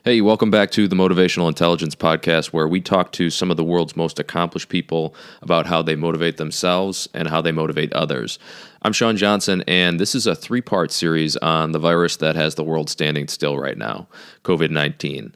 Hey, welcome back to the Motivational Intelligence Podcast, where we talk to some of the world's most accomplished people about how they motivate themselves and how they motivate others. I'm Sean Johnson, and this is a three-part series on the virus that has the world standing still right now, COVID-19.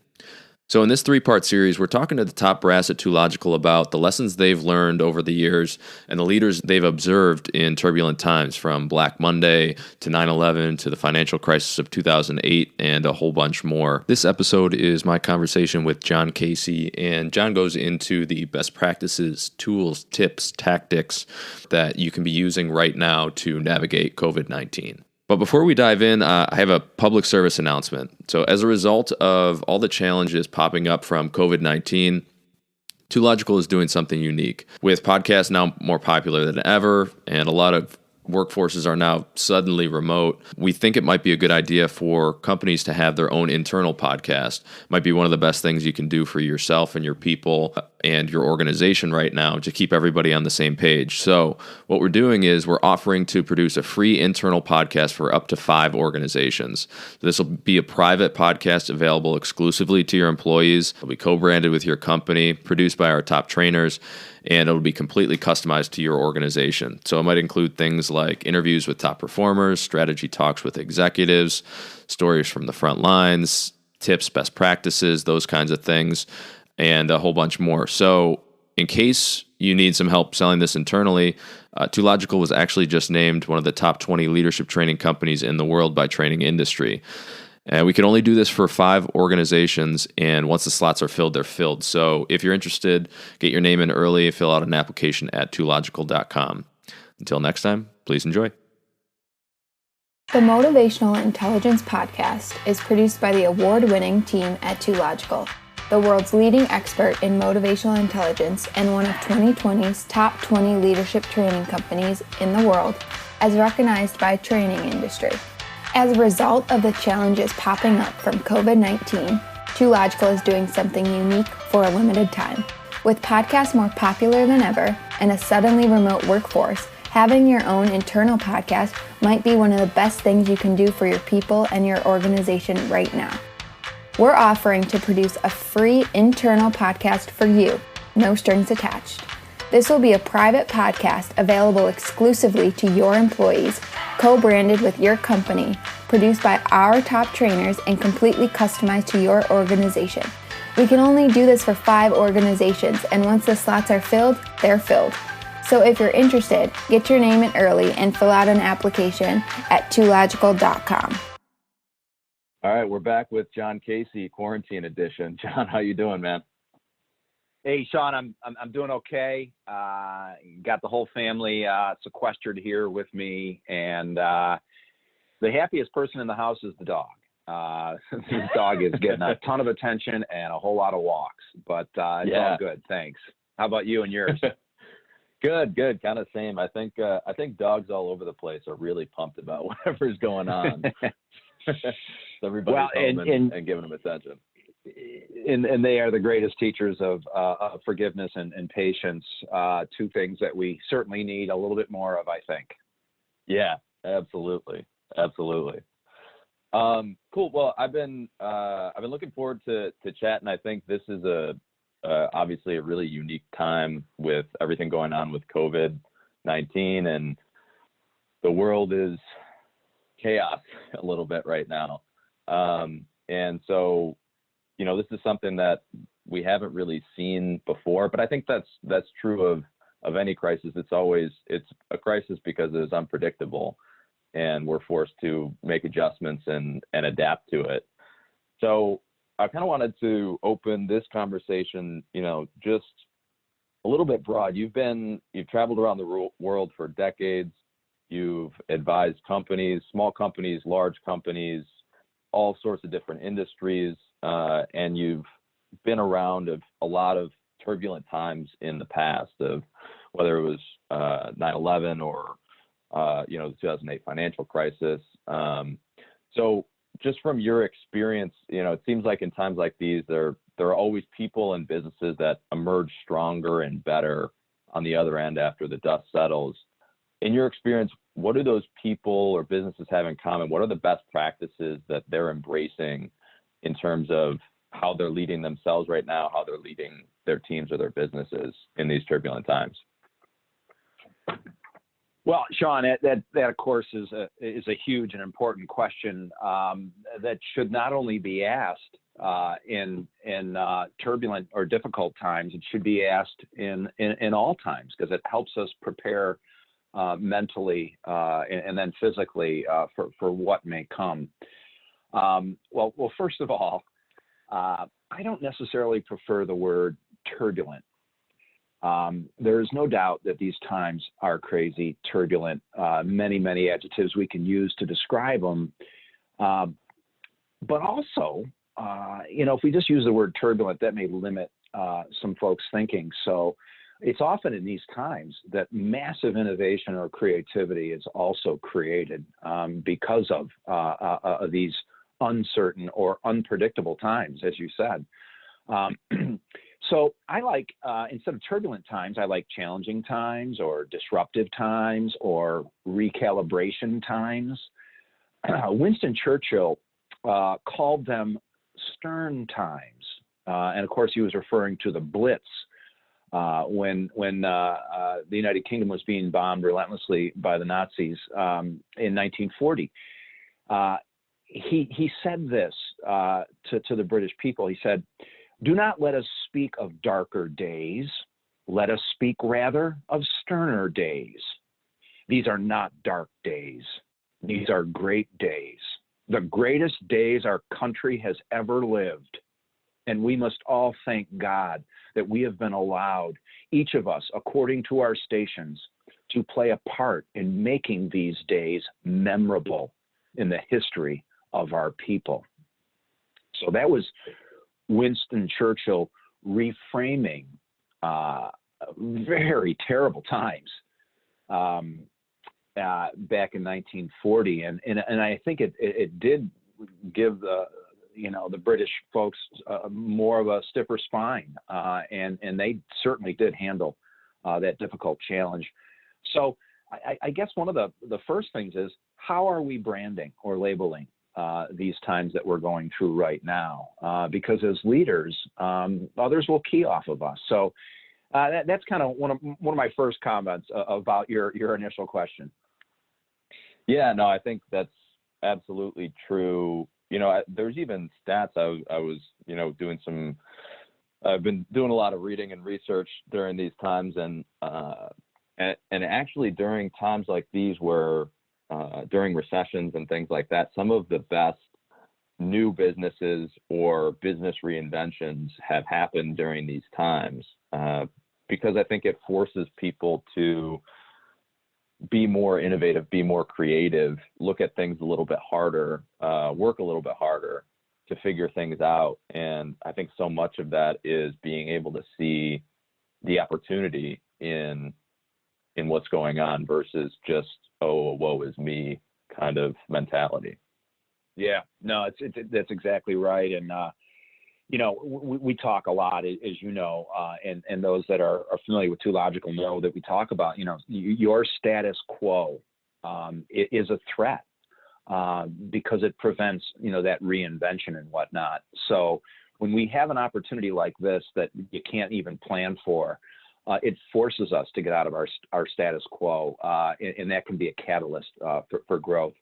So in this three-part series, we're talking to the top brass at Toolkit about the lessons they've learned over the years and the leaders they've observed in turbulent times, from Black Monday to 9/11 to the financial crisis of 2008 and a whole bunch more. This episode is my conversation with John Casey, and John goes into the best practices, tools, tips, tactics that you can be using right now to navigate COVID-19. But before we dive in, I have a public service announcement. So as a result of all the challenges popping up from COVID-19, Toolkit is doing something unique. With podcasts now more popular than ever, and a lot of workforces are now suddenly remote, we think it might be a good idea for companies to have their own internal podcast. Might be one of the best things you can do for yourself and your people and your organization right now to keep everybody on the same page. So what we're doing is we're offering to produce a free internal podcast for up to 5 organizations. This will be a private podcast available exclusively to your employees. It'll be co-branded with your company, produced by our top trainers, and it'll be completely customized to your organization. So it might include things like interviews with top performers, strategy talks with executives, stories from the front lines, tips, best practices, those kinds of things, and a whole bunch more. So in case you need some help selling this internally, Toolkit was actually just named one of the top 20 leadership training companies in the world by Training Industry. And we can only do this for 5 organizations, and once the slots are filled, they're filled. So if you're interested, get your name in early, fill out an application at toolkit.com. Until next time, please enjoy. The Motivational Intelligence Podcast is produced by the award-winning team at Toolkit, the world's leading expert in motivational intelligence and one of 2020's top 20 leadership training companies in the world, as recognized by Training Industry. As a result of the challenges popping up from COVID-19, Toolkit is doing something unique for a limited time. With podcasts more popular than ever and a suddenly remote workforce, having your own internal podcast might be one of the best things you can do for your people and your organization right now. We're offering to produce a free internal podcast for you, no strings attached. This will be a private podcast available exclusively to your employees, co-branded with your company, produced by our top trainers, and completely customized to your organization. We can only do this for 5 organizations, and once the slots are filled, they're filled. So if you're interested, get your name in early and fill out an application at toolkit.com. All right, we're back with John Casey, Quarantine Edition. John, how you doing, man? Hey, Sean, I'm doing okay. Got the whole family sequestered here with me, and the happiest person in the house is the dog. This dog is getting a ton of attention and a whole lot of walks, but it's all good. Thanks. How about you and yours? Good. Kind of same. I think dogs all over the place are really pumped about whatever's going on. So everybody's home and giving them attention. And they are the greatest teachers of forgiveness and patience, 2 things that we certainly need a little bit more of, I think. Yeah, absolutely. Cool. Well, I've been looking forward to chatting. I think this is obviously a really unique time with everything going on with COVID-19, and the world is chaos a little bit right now. And so, this is something that we haven't really seen before, but I think that's true of any crisis. It's a crisis because it is unpredictable, and we're forced to make adjustments and adapt to it. So I kind of wanted to open this conversation, just a little bit broad. You've traveled around the world for decades. You've advised companies, small companies, large companies, all sorts of different industries, and you've been around a lot of turbulent times in the past, of whether it was 9/11 or the 2008 financial crisis. So just from your experience, it seems like in times like these, there are always people and businesses that emerge stronger and better on the other end after the dust settles. In your experience, what do those people or businesses have in common? What are the best practices that they're embracing in terms of how they're leading themselves right now, how they're leading their teams or their businesses in these turbulent times? Well, Sean, that of course is a huge and important question that should not only be asked in turbulent or difficult times. It should be asked in all times, because it helps us prepare mentally and then physically for what may come. Well, first of all, I don't necessarily prefer the word turbulent. There is no doubt that these times are crazy, turbulent, many adjectives we can use to describe them. But also, if we just use the word turbulent, that may limit some folks' thinking. So it's often in these times that massive innovation or creativity is also created because of these uncertain or unpredictable times, as you said. So I like, instead of turbulent times, I like challenging times or disruptive times or recalibration times. Winston Churchill called them stern times. And of course, he was referring to the Blitz when the United Kingdom was being bombed relentlessly by the Nazis in 1940. He said this to the British people. He said, "Do not let us speak of darker days. Let us speak rather of sterner days. These are not dark days. These are great days, the greatest days our country has ever lived. And we must all thank God that we have been allowed, each of us, according to our stations, to play a part in making these days memorable in the history of our people." So that was Winston Churchill reframing very terrible times back in 1940, and I think it did give the British folks more of a stiffer spine, and they certainly did handle that difficult challenge. So I guess one of the first things is, how are we branding or labeling these times that we're going through right now? Because as leaders, others will key off of us. So that's kind of one of my first comments about your initial question. Yeah, no, I think that's absolutely true. There's even stats. I was, I've been doing a lot of reading and research during these times, and actually during times like these, where during recessions and things like that, some of the best new businesses or business reinventions have happened during these times, because I think it forces people to be more innovative, be more creative, look at things a little bit harder, work a little bit harder to figure things out. And I think so much of that is being able to see the opportunity in what's going on versus just, oh, woe is me kind of mentality. Yeah, no, that's exactly right. And, we talk a lot, as you know, and those that are familiar with Toological know that we talk about, your status quo is a threat because it prevents, that reinvention and whatnot. So when we have an opportunity like this that you can't even plan for, it forces us to get out of our status quo, and that can be a catalyst for growth.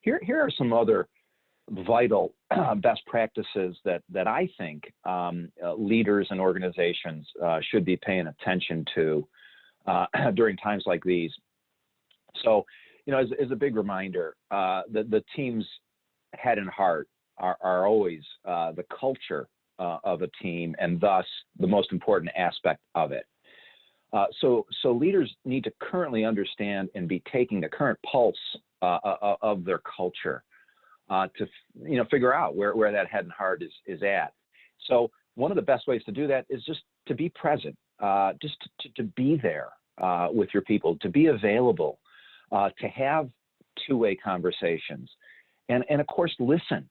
Here are some other vital best practices that I think leaders and organizations should be paying attention to during times like these. So, as a big reminder, the team's head and heart are always the culture of a team, and thus the most important aspect of it. So leaders need to currently understand and be taking the current pulse of their culture to figure out where that head and heart is at. So one of the best ways to do that is just to be present, just to be there with your people, to be available, to have two-way conversations, and of course listen.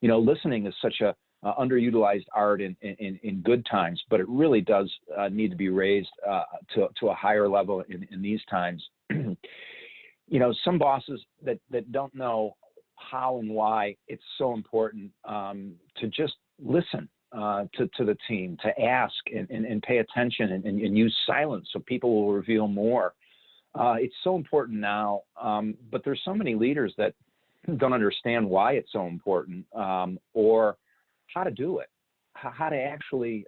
Listening is such a underutilized art in good times, but it really does need to be raised to a higher level in these times. Some bosses that don't know how and why it's so important to just listen to the team, to ask and pay attention and use silence so people will reveal more. It's so important now, but there's so many leaders that don't understand why it's so important or how to do it, how to actually,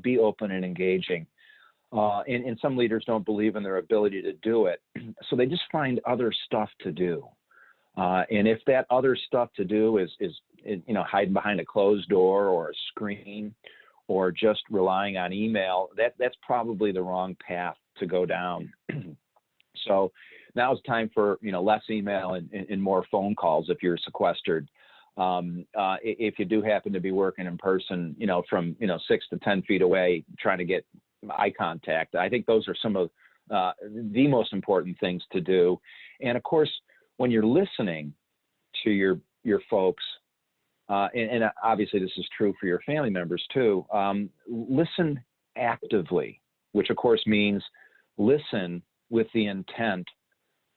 be open and engaging. And some leaders don't believe in their ability to do it, so they just find other stuff to do. And if that other stuff to do is hiding behind a closed door or a screen or just relying on email, that's probably the wrong path to go down. So now it's time for, less email and more phone calls if you're sequestered. If you do happen to be working in person, from, 6 to 10 feet away, trying to get eye contact, I think those are some of the most important things to do. And of course, when you're listening to your folks, and obviously this is true for your family members too, listen actively, which of course means listen with the intent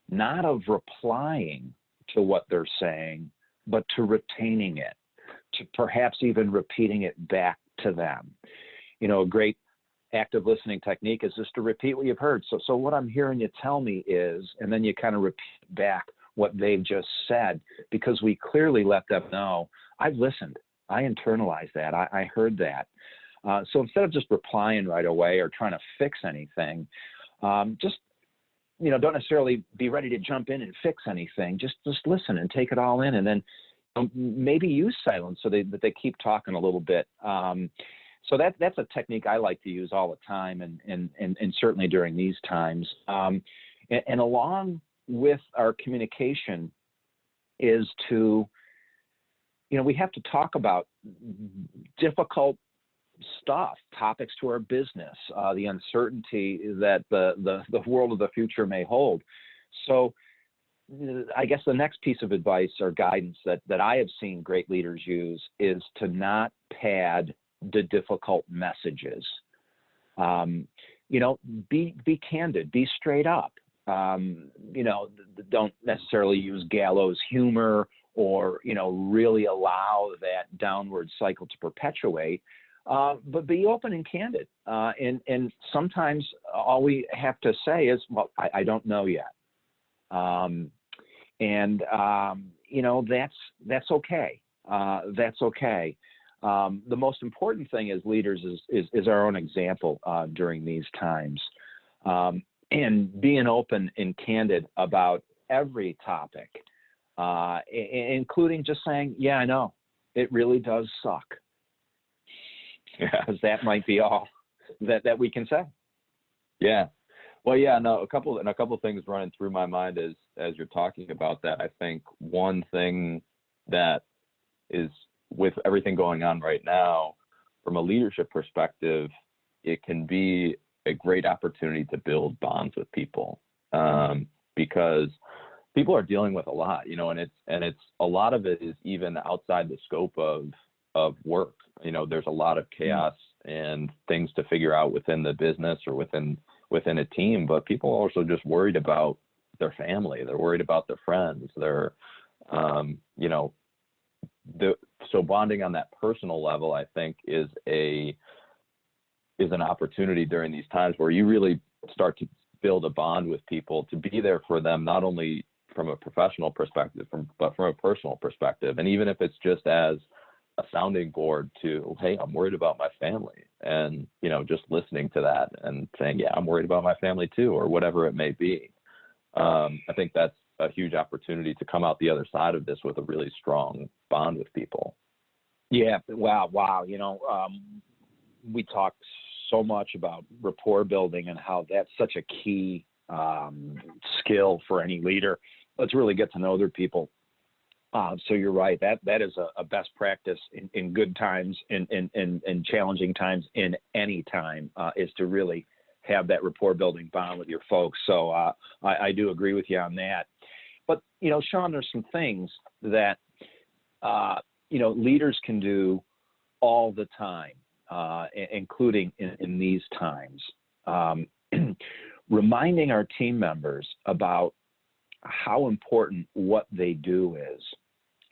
not of replying to what they're saying, but to retaining it, to perhaps even repeating it back to them. A great active listening technique is just to repeat what you've heard. So what I'm hearing you tell me is, and then you kind of repeat back what they've just said, because we clearly let them know, I've listened, I internalized that, I heard that. So instead of just replying right away or trying to fix anything, just, don't necessarily be ready to jump in and fix anything. Just listen and take it all in, and then maybe use silence so that they keep talking a little bit. So that's a technique I like to use all the time, and certainly during these times. And along with our communication is to, we have to talk about difficult stuff, topics to our business, the uncertainty that the world of the future may hold. So I guess the next piece of advice or guidance that I have seen great leaders use is to not pad the difficult messages. Be candid, be straight up. Don't necessarily use gallows humor or, really allow that downward cycle to perpetuate. But be open and candid. And sometimes all we have to say is, well, I don't know yet. That's okay. That's okay. The most important thing as leaders is our own example during these times. And being open and candid about every topic, including just saying, yeah, I know, it really does suck. Because that might be all that we can say. Yeah. Well, yeah, no, a couple things running through my mind as you're talking about that. I think one thing that is, with everything going on right now, from a leadership perspective, it can be a great opportunity to build bonds with people, because people are dealing with a lot, and it's a lot of it is even outside the scope of work. There's a lot of chaos and things to figure out within the business or within a team, but people are also just worried about their family. They're worried about their friends. They're, so bonding on that personal level, I think, is an opportunity during these times where you really start to build a bond with people, to be there for them, not only from a professional perspective, but from a personal perspective. And even if it's just as a sounding board to, hey, I'm worried about my family, and, just listening to that and saying, yeah, I'm worried about my family too, or whatever it may be. I think that's a huge opportunity to come out the other side of this with a really strong bond with people. Yeah. Wow. We talk so much about rapport building and how that's such a key skill for any leader. Let's really get to know their people. So you're right. That is a best practice in good times, in challenging times, in any time, is to really have that rapport building bond with your folks. So I do agree with you on that. But, Sean, there's some things that, leaders can do all the time, including in these times. Reminding our team members about how important what they do is.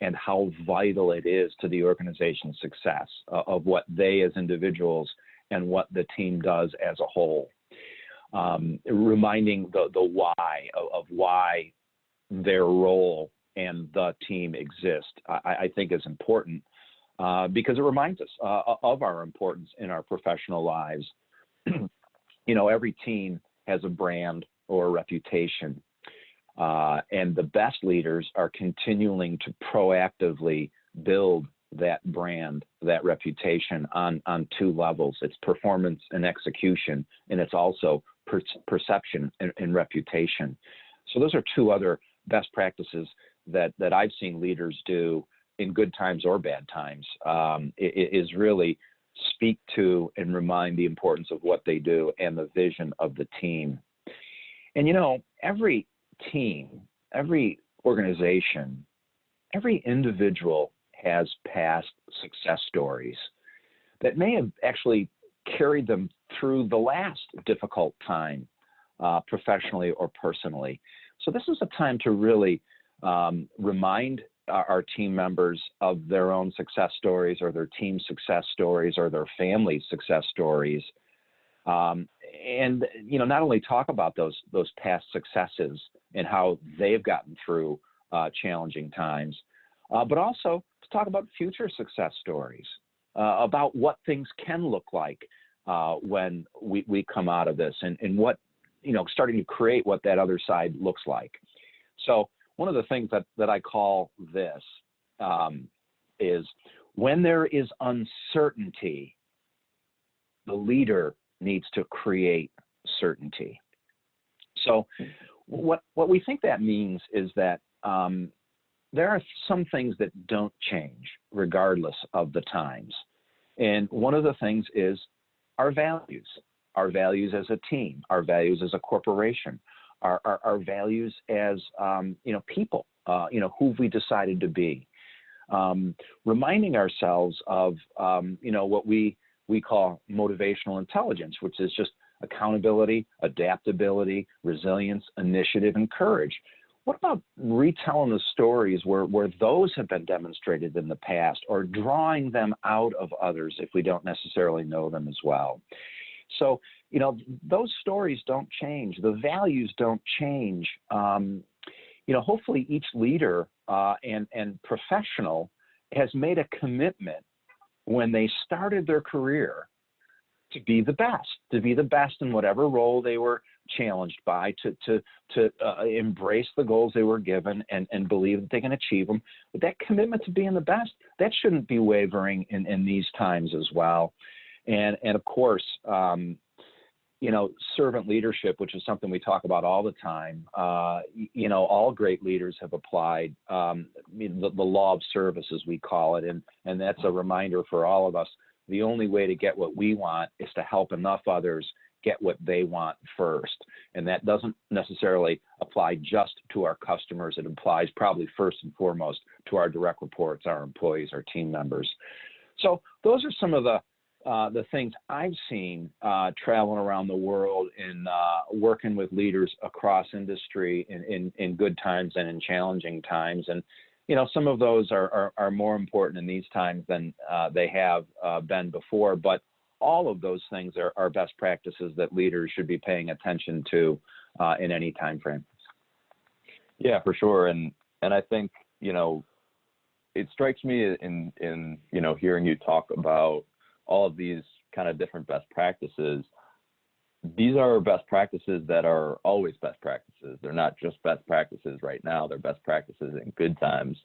and how vital it is to the organization's success of what they as individuals and what the team does as a whole. Reminding the why of why their role and the team exist, I think is important because it reminds us of our importance in our professional lives. Every team has a brand or a reputation, and the best leaders are continuing to proactively build that brand, that reputation on two levels. It's performance and execution, and it's also perception and reputation. So those are two other best practices that I've seen leaders do in good times or bad times, is really speak to and remind the importance of what they do and the vision of the team. And every team, every organization, every individual has past success stories that may have actually carried them through the last difficult time, professionally or personally. So this is a time to really remind our team members of their own success stories, or their team's success stories, or their family's success stories. And not only talk about those past successes and how they've gotten through challenging times, but also to talk about future success stories, about what things can look like when we come out of this, and what, starting to create what that other side looks like. So one of the things that I call this is, when there is uncertainty, the leader needs to create certainty. So what we think that means is that there are some things that don't change regardless of the times. And one of the things is our values as a team, our values as a corporation, our values as people, who we decided to be. Reminding ourselves of what we call motivational intelligence, which is just accountability, adaptability, resilience, initiative, and courage. What about retelling the stories where those have been demonstrated in the past, or drawing them out of others if we don't necessarily know them as well? So, those stories don't change. The values don't change. Hopefully each leader and professional has made a commitment when they started their career to be the best in whatever role they were challenged by, to embrace the goals they were given and believe that they can achieve them. But that commitment to being the best, that shouldn't be wavering in these times as well. And of course, servant leadership, which is something we talk about all the time. All great leaders have applied the law of service, as we call it, and that's a reminder for all of us. The only way to get what we want is to help enough others get what they want first. And that doesn't necessarily apply just to our customers. It applies probably first and foremost to our direct reports, our employees, our team members. So those are some of the things I've seen traveling around the world in working with leaders across industry in good times and in challenging times. And some of those are more important in these times than they have been before. But all of those things are best practices that leaders should be paying attention to in any time frame. Yeah, for sure. And I think, it strikes me in hearing you talk about all of these kind of different best practices. These are best practices that are always best practices. They're not just best practices right now. They're best practices in good times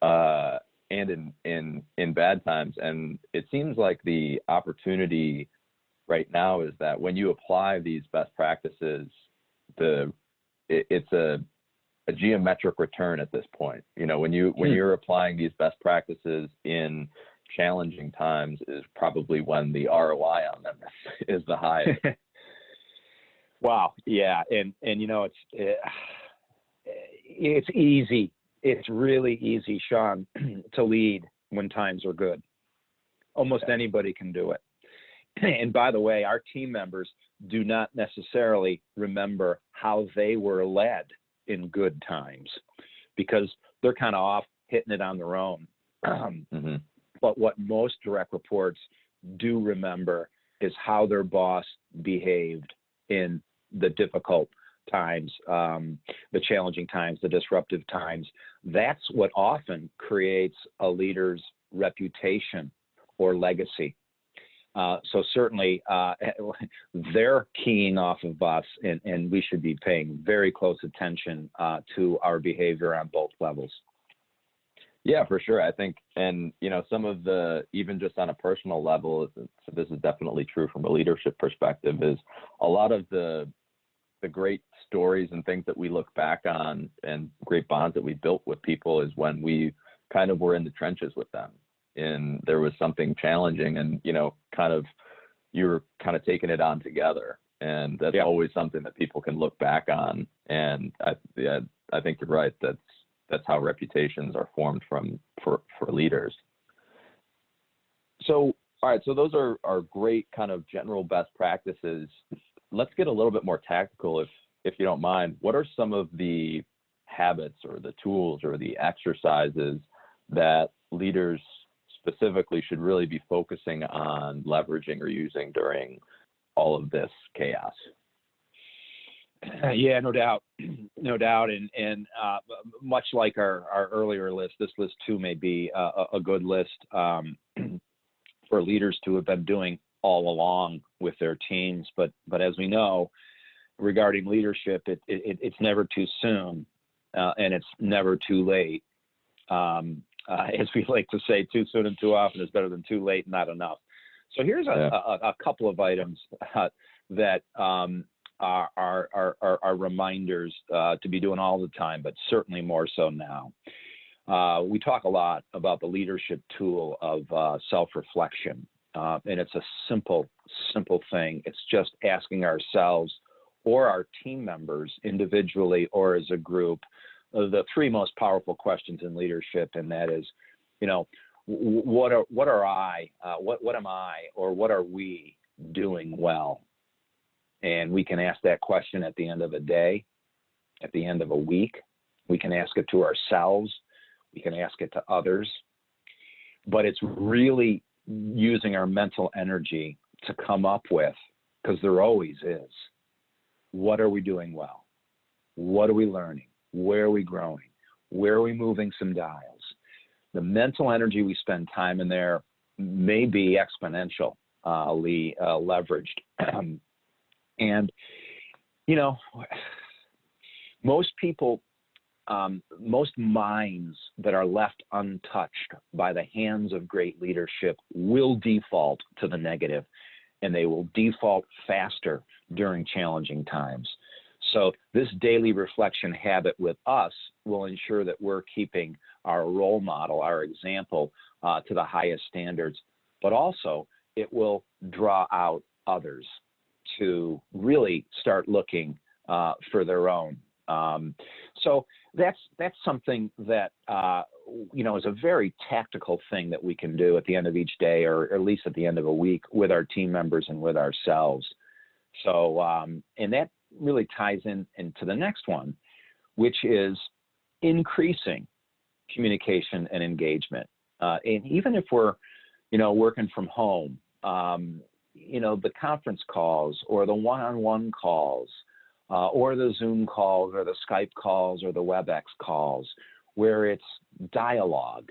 and in bad times. And it seems like the opportunity right now is that when you apply these best practices, it's a geometric return at this point. When you're applying these best practices in challenging times is probably when the ROI on them is the highest. Wow. Yeah. And it's easy. It's really easy, Sean, to lead when times are good. Almost anybody can do it. And by the way, our team members do not necessarily remember how they were led in good times, because they're kind of off hitting it on their own. Mm-hmm. But what most direct reports do remember is how their boss behaved in the difficult times, the challenging times, the disruptive times. That's what often creates a leader's reputation or legacy. So certainly they're keying off of us, and we should be paying very close attention to our behavior on both levels. Yeah, for sure. I think, and some of the, even just on a personal level, so this is definitely true from a leadership perspective, is a lot of the great stories and things that we look back on and great bonds that we built with people is when we kind of were in the trenches with them and there was something challenging and, you were kind of taking it on together. And that's always something that people can look back on. And I think you're right. That's how reputations are formed for leaders. So, all right. So those are great kind of general best practices. Let's get a little bit more tactical, if you don't mind. What are some of the habits or the tools or the exercises that leaders specifically should really be focusing on leveraging or using during all of this chaos? Yeah, no doubt, no doubt. And much like our earlier list, this list too may be a good list for leaders to have been doing all along with their teams. But as we know, regarding leadership, it's never too soon, and it's never too late. As we like to say, too soon and too often is better than too late and not enough. So here's a couple of items that are reminders to be doing all the time, but certainly more so now. We talk a lot about the leadership tool of self-reflection, and it's a simple thing. It's just asking ourselves or our team members individually or as a group the three most powerful questions in leadership, and that is, what am I or what are we doing well? And we can ask that question at the end of a day, at the end of a week. We can ask it to ourselves. We can ask it to others. But it's really using our mental energy to come up with, because there always is, what are we doing well? What are we learning? Where are we growing? Where are we moving some dials? The mental energy we spend time in there may be exponentially leveraged. And, most people, most minds that are left untouched by the hands of great leadership will default to the negative, and they will default faster during challenging times. So this daily reflection habit with us will ensure that we're keeping our role model, our example, to the highest standards, but also it will draw out others to really start looking for their own. So that's something that is a very tactical thing that we can do at the end of each day, or at least at the end of a week, with our team members and with ourselves. So and that really ties into the next one, which is increasing communication and engagement. And even if we're working from home, the conference calls or the one-on-one calls or the Zoom calls or the Skype calls or the WebEx calls, where it's dialogue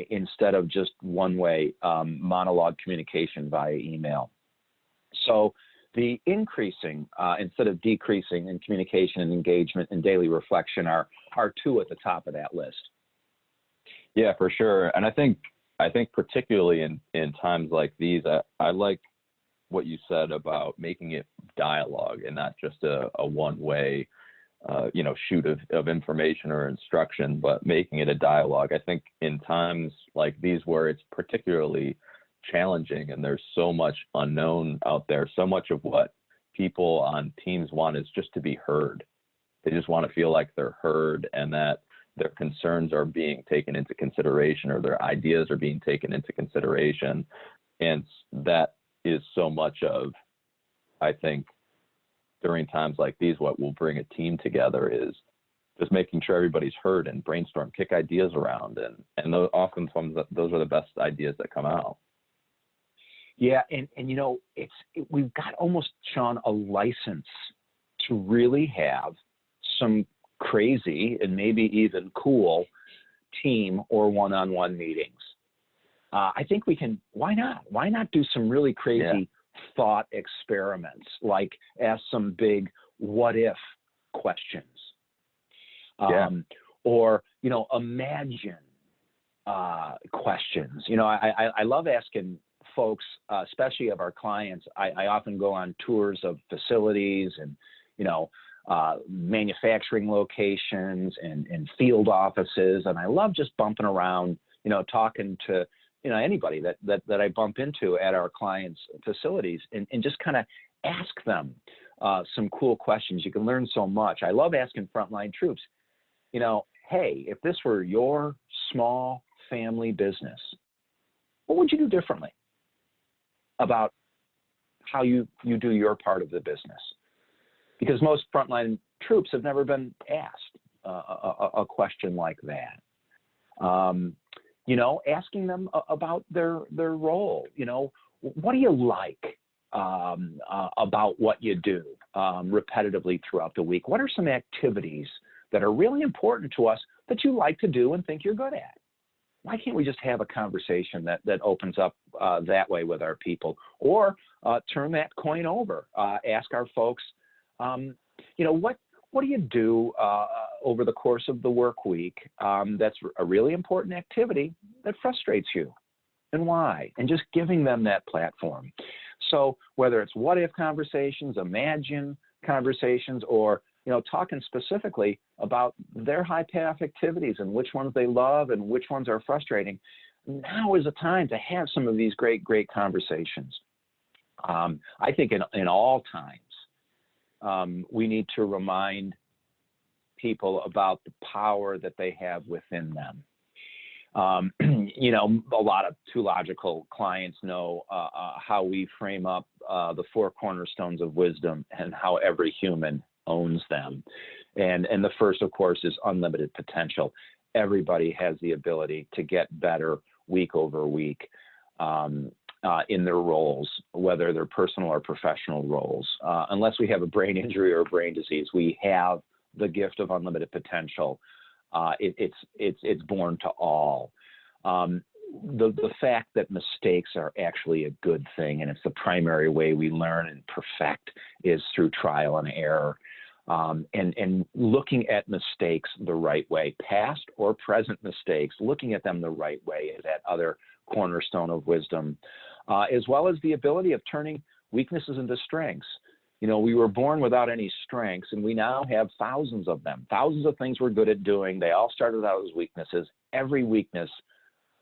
instead of just one-way monologue communication via email. So the increasing instead of decreasing in communication and engagement and daily reflection are two at the top of that list. Yeah, for sure. And I think particularly in times like these, I like what you said about making it dialogue and not just a one-way, shoot of information or instruction, but making it a dialogue. I think in times like these where it's particularly challenging and there's so much unknown out there, so much of what people on teams want is just to be heard. They just want to feel like they're heard and that their concerns are being taken into consideration or their ideas are being taken into consideration. And that is so much of, I think, during times like these, what will bring a team together is just making sure everybody's heard and brainstorm, kick ideas around, and those those are the best ideas that come out. Yeah, and we've got almost, Sean, a license to really have some crazy and maybe even cool team or one-on-one meetings. I think we can. Why not? Why not do some really crazy thought experiments, like ask some big what if questions, or imagine questions. I love asking folks, especially of our clients. I often go on tours of facilities and manufacturing locations and field offices, and I love just bumping around, talking to anybody that I bump into at our clients' facilities, and just kind of ask them some cool questions. You can learn so much. I love asking frontline troops, hey, if this were your small family business, what would you do differently about how you do your part of the business? Because most frontline troops have never been asked a question like that. Asking them about their role. What do you like about what you do repetitively throughout the week? What are some activities that are really important to us that you like to do and think you're good at? Why can't we just have a conversation that opens up that way with our people? Or turn that coin over. Ask our folks, what do you do over the course of the work week that's a really important activity that frustrates you, and why? And just giving them that platform. So whether it's what if conversations, imagine conversations, or talking specifically about their high payoff activities and which ones they love and which ones are frustrating, now is the time to have some of these great conversations. I think in all times, we need to remind people about the power that they have within them. A lot of Toological clients know how we frame up the 4 cornerstones of wisdom and how every human owns them. And the first, of course, is unlimited potential. Everybody has the ability to get better week over week in their roles, whether they're personal or professional roles. Unless we have a brain injury or a brain disease, we have the gift of unlimited potential. It's born to all. The fact that mistakes are actually a good thing, and it's the primary way we learn and perfect, is through trial and error. And looking at mistakes the right way, past or present mistakes, looking at them the right way is that other cornerstone of wisdom, as well as the ability of turning weaknesses into strengths. We were born without any strengths, and we now have thousands of them, thousands of things we're good at doing. They all started out as weaknesses. Every weakness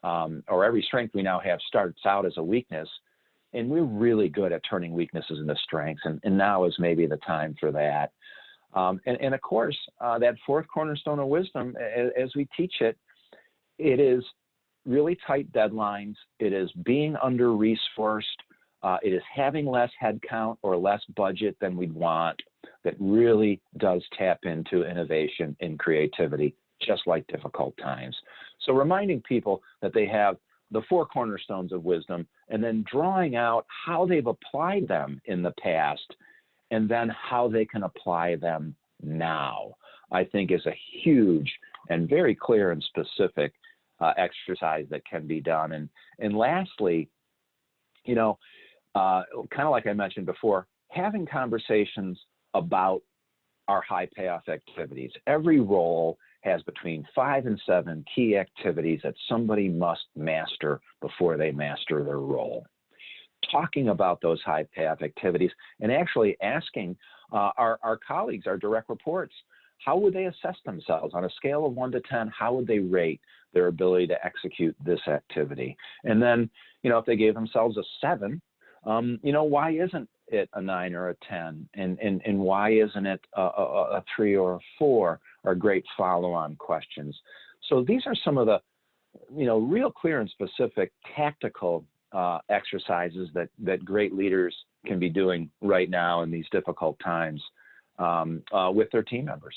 or every strength we now have starts out as a weakness, and we're really good at turning weaknesses into strengths, and now is maybe the time for that. And of course, that 4th cornerstone of wisdom, as we teach it, it is really tight deadlines. It is being under-resourced. It is having less headcount or less budget than we'd want. That really does tap into innovation and creativity, just like difficult times. So reminding people that they have the 4 cornerstones of wisdom, and then drawing out how they've applied them in the past, and then how they can apply them now, I think is a huge and very clear and specific exercise that can be done. And lastly, kind of like I mentioned before, having conversations about our high payoff activities. Every role has between 5 and 7 key activities that somebody must master before they master their role. Talking about those high payoff activities and actually asking our colleagues, our direct reports, how would they assess themselves on a scale of 1 to 10? How would they rate their ability to execute this activity? And then, if they gave themselves a 7, why isn't it a 9 or a 10? And why isn't it a 3 or a 4? Are great follow-on questions. So these are some of the, real clear and specific tactical exercises that great leaders can be doing right now in these difficult times with their team members.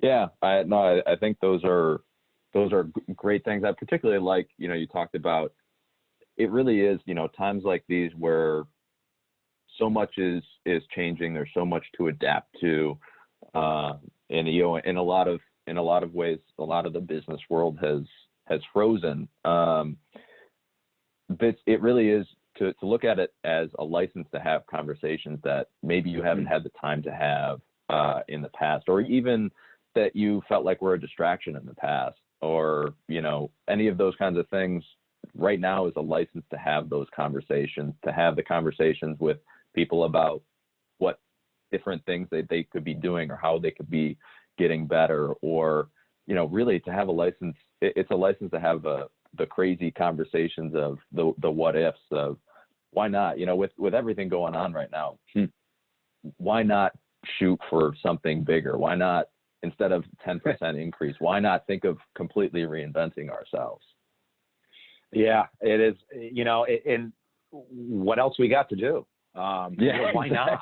Yeah, I think those are great things. I particularly like, you talked about, it really is, times like these where so much is changing. There's so much to adapt to, and in a lot of ways, a lot of the business world has frozen. But it really is to look at it as a license to have conversations that maybe you haven't had the time to have in the past, or even that you felt like were a distraction in the past, or any of those kinds of things. Right now is a license to have those conversations, to have the conversations with people about what different things they could be doing or how they could be getting better, or really to have a license. It's a license to have the crazy conversations of the what ifs of why not, with everything going on right now, why not shoot for something bigger? Why not, instead of 10% increase, why not think of completely reinventing ourselves? Yeah, it is, and what else we got to do? Why exactly. not?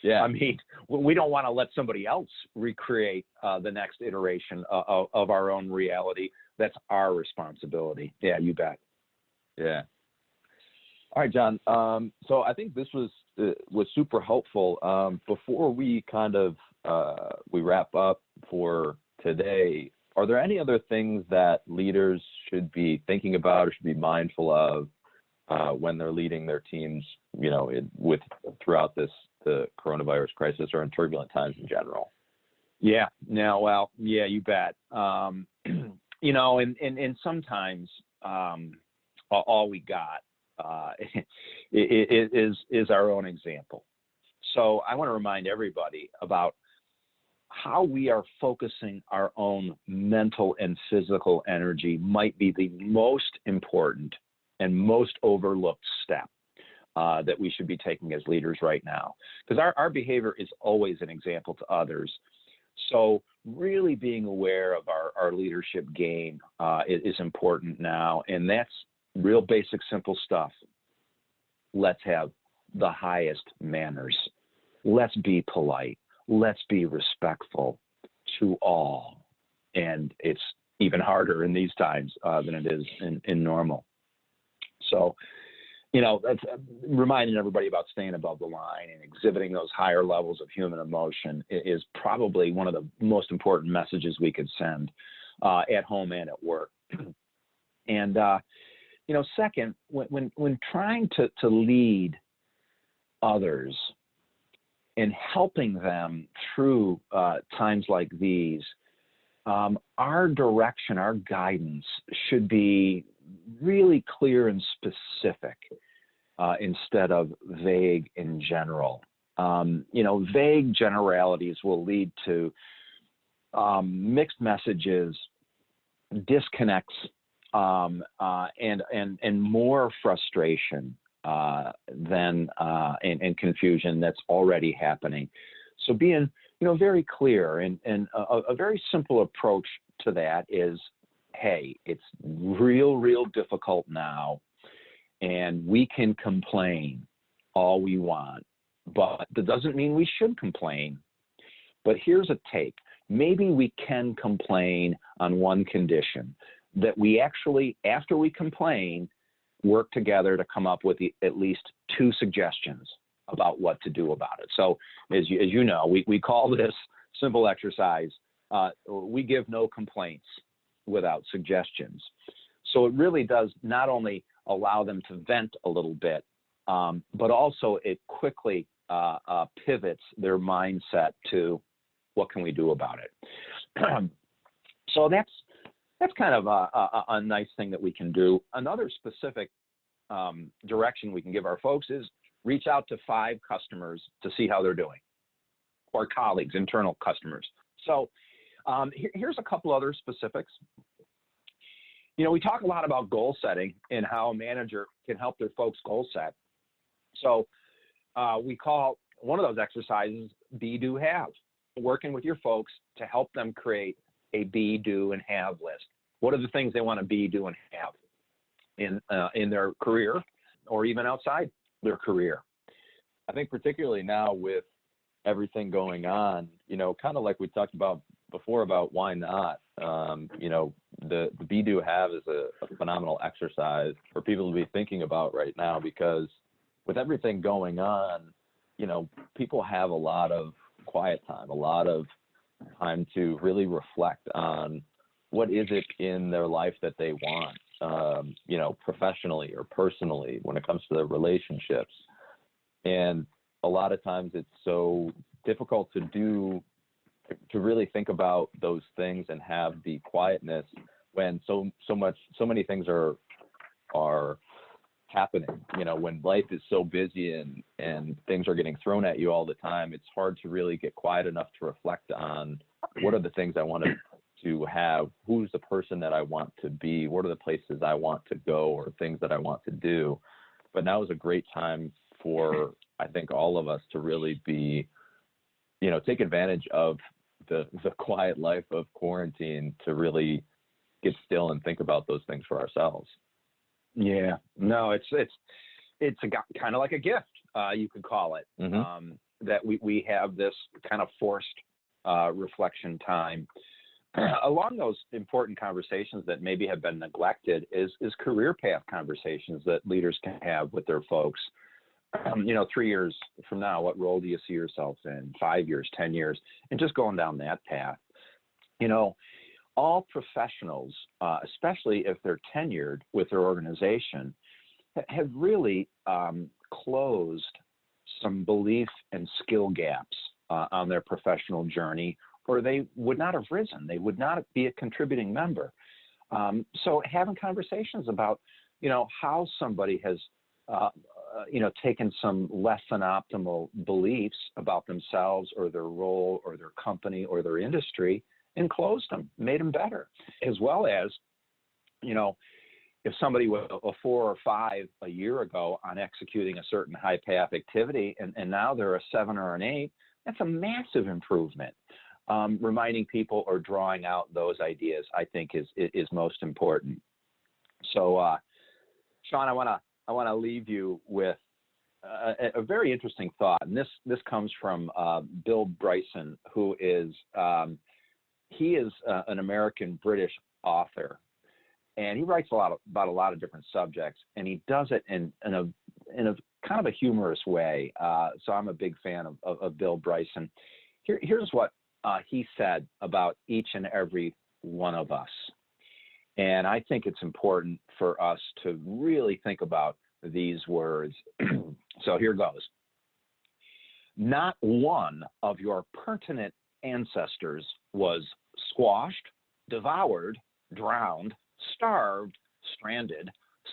Yeah. I mean, we don't want to let somebody else recreate the next iteration of our own reality. That's our responsibility. Yeah, you bet. Yeah. All right, John. So I think this was super helpful. Before we kind of we wrap up for today, are there any other things that leaders should be thinking about or should be mindful of when they're leading their teams, throughout the coronavirus crisis or in turbulent times in general? Yeah. No. Well. Yeah. You bet. And sometimes all we got is our own example. So I want to remind everybody about how we are focusing our own mental and physical energy might be the most important and most overlooked step that we should be taking as leaders right now, because our behavior is always an example to others. So really being aware of our leadership game is important now, and that's real basic, simple stuff. Let's have the highest manners. Let's be polite. Let's be respectful to all. And it's even harder in these times than it is in normal. So, that's reminding everybody about staying above the line and exhibiting those higher levels of human emotion is probably one of the most important messages we could send at home and at work. And, second, when trying to lead others and helping them through times like these, our direction, our guidance should be really clear and specific instead of vague in general. Vague generalities will lead to mixed messages, disconnects, and more frustration and confusion that's already happening. So being, very clear and a very simple approach to that is, hey, it's real difficult now, and we can complain all we want, but that doesn't mean we should complain. But here's a take. Maybe we can complain on one condition, that we actually, after we complain, work together to come up with at least 2 suggestions about what to do about it. So as you know, we call this simple exercise, we give no complaints without suggestions. So it really does not only allow them to vent a little bit, but also it quickly pivots their mindset to what can we do about it. So that's kind of a nice thing that we can do. Another specific direction we can give our folks is reach out to 5 customers to see how they're doing, or colleagues, internal customers. So here's a couple other specifics. We talk a lot about goal setting and how a manager can help their folks goal set. So we call one of those exercises be, do, have, working with your folks to help them create a be, do, and have list. What are the things they want to be, do, and have in their career or even outside their career? I think particularly now with everything going on, kind of like we talked about before about why not. The Be Do Have is a phenomenal exercise for people to be thinking about right now, because with everything going on, people have a lot of quiet time, a lot of time to really reflect on what is it in their life that they want, professionally or personally, when it comes to their relationships. And a lot of times it's so difficult to really think about those things and have the quietness when so many things are happening. When life is so busy and things are getting thrown at you all the time, it's hard to really get quiet enough to reflect on what are the things I want to have, who's the person that I want to be, what are the places I want to go, or things that I want to do. But now is a great time for, I think, all of us to really be, take advantage of the quiet life of quarantine to really get still and think about those things for ourselves. Yeah, no, it's kind of like a gift, you could call it, that we have this kind of forced reflection time. Along those important conversations that maybe have been neglected is career path conversations that leaders can have with their folks. 3 years from now, what role do you see yourself in? 5 years, 10 years, and just going down that path. All professionals, especially if they're tenured with their organization, have really closed some belief and skill gaps on their professional journey, or they would not have risen. They would not be a contributing member. So having conversations about, how somebody has, taken some less than optimal beliefs about themselves or their role or their company or their industry and closed them, made them better. As well as, if somebody was a 4 or 5 a year ago on executing a certain high path activity and now they're a 7 or an 8, that's a massive improvement. Reminding people or drawing out those ideas, I think, is most important. So, Sean, I want to leave you with a very interesting thought, and this comes from Bill Bryson, who is he is an American British author, and he writes about a lot of different subjects, and he does it in a kind of a humorous way. So I'm a big fan of Bill Bryson. Here's what he said about each and every one of us. And I think it's important for us to really think about these words. So here goes. Not one of your pertinent ancestors was squashed, devoured, drowned, starved, stranded,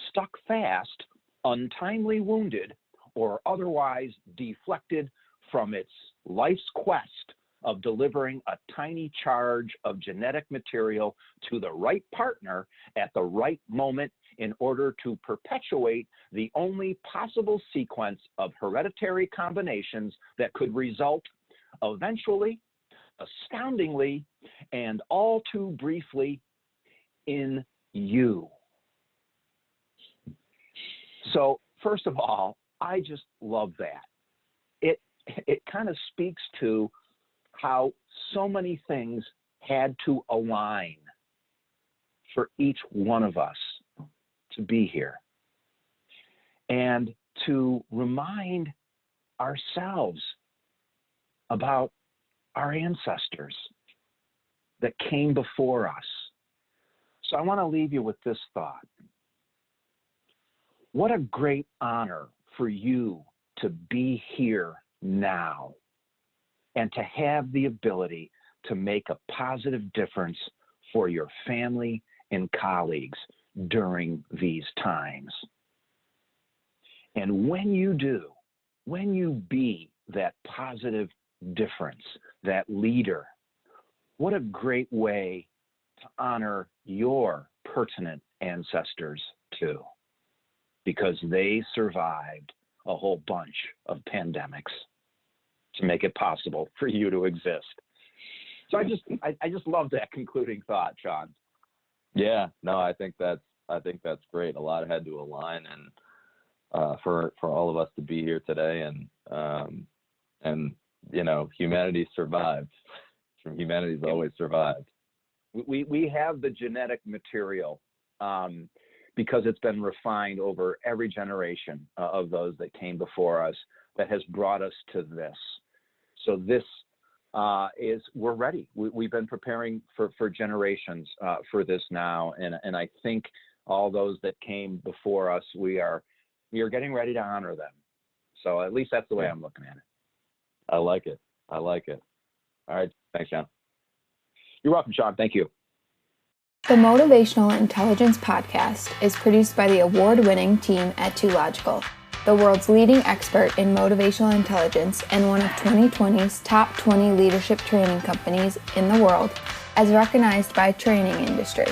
stuck fast, untimely wounded, or otherwise deflected from its life's quest of delivering a tiny charge of genetic material to the right partner at the right moment in order to perpetuate the only possible sequence of hereditary combinations that could result eventually, astoundingly, and all too briefly in you. So first of all, I just love that. It kind of speaks to how so many things had to align for each one of us to be here, and to remind ourselves about our ancestors that came before us. So I want to leave you with this thought. What a great honor for you to be here now and to have the ability to make a positive difference for your family and colleagues during these times. And when you do, when you be that positive difference, that leader, what a great way to honor your pertinent ancestors too, because they survived a whole bunch of pandemics to make it possible for you to exist. So I just love that concluding thought, Sean. Yeah, no, I think that's great. A lot had to align, and for all of us to be here today, and humanity survived. Humanity's always survived. We have the genetic material because it's been refined over every generation of those that came before us that has brought us to this. So this we're ready. We've been preparing for generations for this now, and I think all those that came before us, we are getting ready to honor them. So at least that's the way I'm looking at it. I like it. All right. Thanks, John. You're welcome, Sean. Thank you. The Motivational Intelligence Podcast is produced by the award-winning team at Toolkit, the world's leading expert in motivational intelligence and one of 2020's top 20 leadership training companies in the world, as recognized by training industry.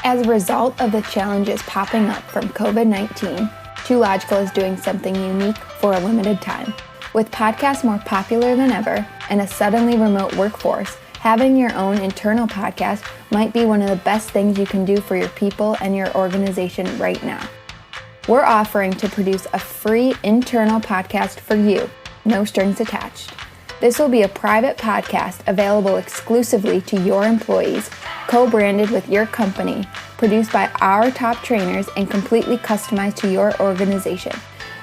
As a result of the challenges popping up from COVID-19, Toolkit is doing something unique for a limited time. With podcasts more popular than ever and a suddenly remote workforce, having your own internal podcast might be one of the best things you can do for your people and your organization right now. We're offering to produce a free internal podcast for you, no strings attached. This will be a private podcast available exclusively to your employees, co-branded with your company, produced by our top trainers, and completely customized to your organization.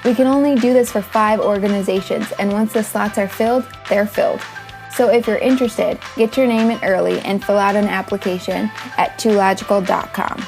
We can only do this for 5 organizations, and once the slots are filled, they're filled. So if you're interested, get your name in early and fill out an application at toological.com.